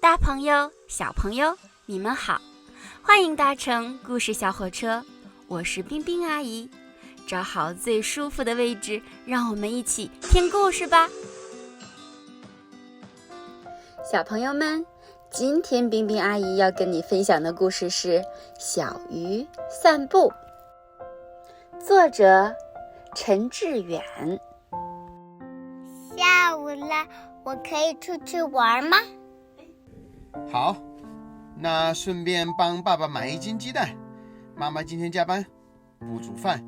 大朋友、小朋友，你们好，欢迎搭乘故事小火车，我是冰冰阿姨。找好最舒服的位置，让我们一起听故事吧。小朋友们，今天冰冰阿姨要跟你分享的故事是《小鱼散步》，作者陈志远。下午了，我可以出去玩吗？好，那顺便帮爸爸买1斤鸡蛋。妈妈今天加班，不煮饭，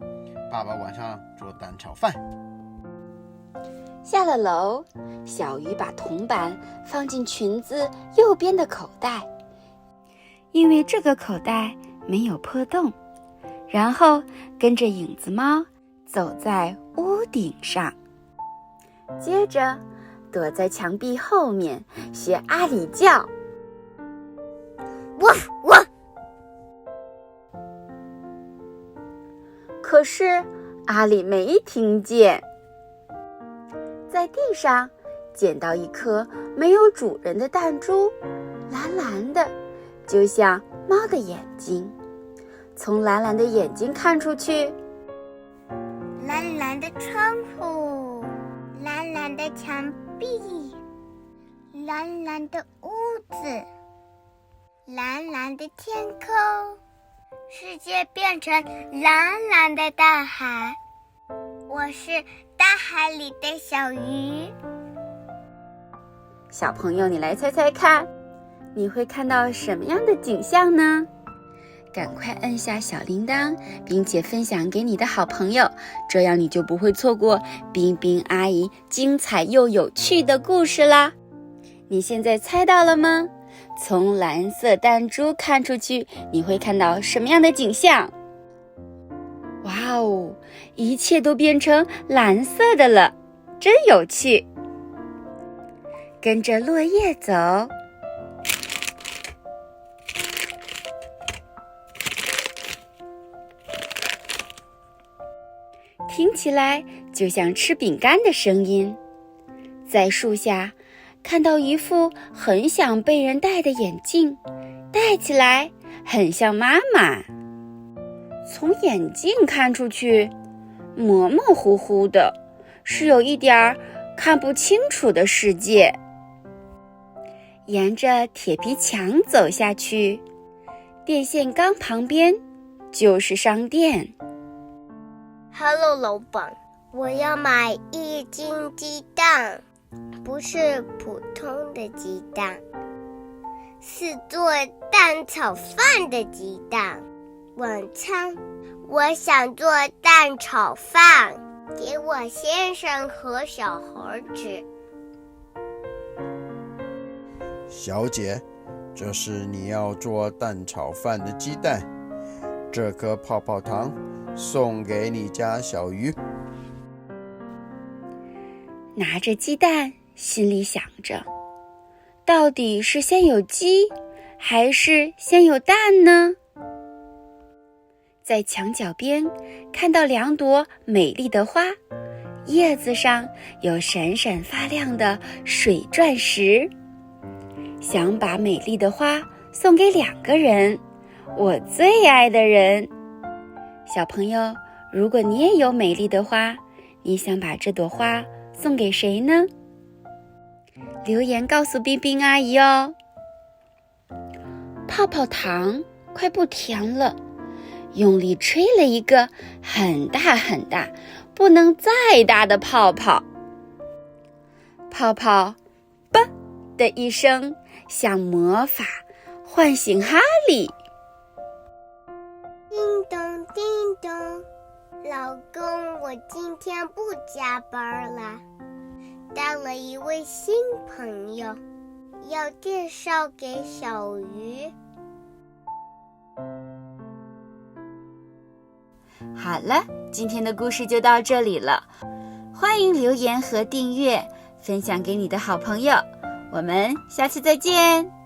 爸爸晚上做蛋炒饭。下了楼，小鱼把铜板放进裙子右边的口袋，因为这个口袋没有破洞，然后跟着影子猫走在屋顶上，接着躲在墙壁后面学阿里叫。汪汪！可是阿里没听见，在地上捡到一颗没有主人的弹珠，蓝蓝的，就像猫的眼睛。从蓝蓝的眼睛看出去，蓝蓝的窗户，蓝蓝的墙壁，蓝蓝的屋子，蓝蓝的天空，世界变成蓝蓝的大海。我是大海里的小鱼。小朋友，你来猜猜看，你会看到什么样的景象呢？赶快按下小铃铛，并且分享给你的好朋友，这样你就不会错过冰冰阿姨精彩又有趣的故事啦。你现在猜到了吗？从蓝色弹珠看出去，你会看到什么样的景象？哇哦，一切都变成蓝色的了，真有趣。跟着落叶走，听起来就像吃饼干的声音。在树下看到一副很想被人戴的眼镜，戴起来很像妈妈。从眼镜看出去，模模糊糊的，是有一点看不清楚的世界。沿着铁皮墙走下去，电线杆旁边就是商店。Hello， 老板，我要买1斤鸡蛋，不是普通的鸡蛋，是做蛋炒饭的鸡蛋。晚餐，我想做蛋炒饭，给我先生和小孩吃。小姐，这是你要做蛋炒饭的鸡蛋，这颗泡泡糖送给你家小鱼。拿着鸡蛋，心里想着，到底是先有鸡，还是先有蛋呢？在墙角边看到2朵美丽的花，叶子上有闪闪发亮的水钻石。想把美丽的花送给2个人，我最爱的人。小朋友，如果你也有美丽的花，你想把这朵花送给谁呢？留言告诉冰冰阿姨哦。泡泡糖快不甜了，用力吹了一个很大很大，不能再大的泡泡。泡泡吧的一声，像魔法唤醒哈利。叮咚叮咚，老公，我今天不加班了，带了一位新朋友，要介绍给小鱼。好了，今天的故事就到这里了，欢迎留言和订阅，分享给你的好朋友，我们下次再见。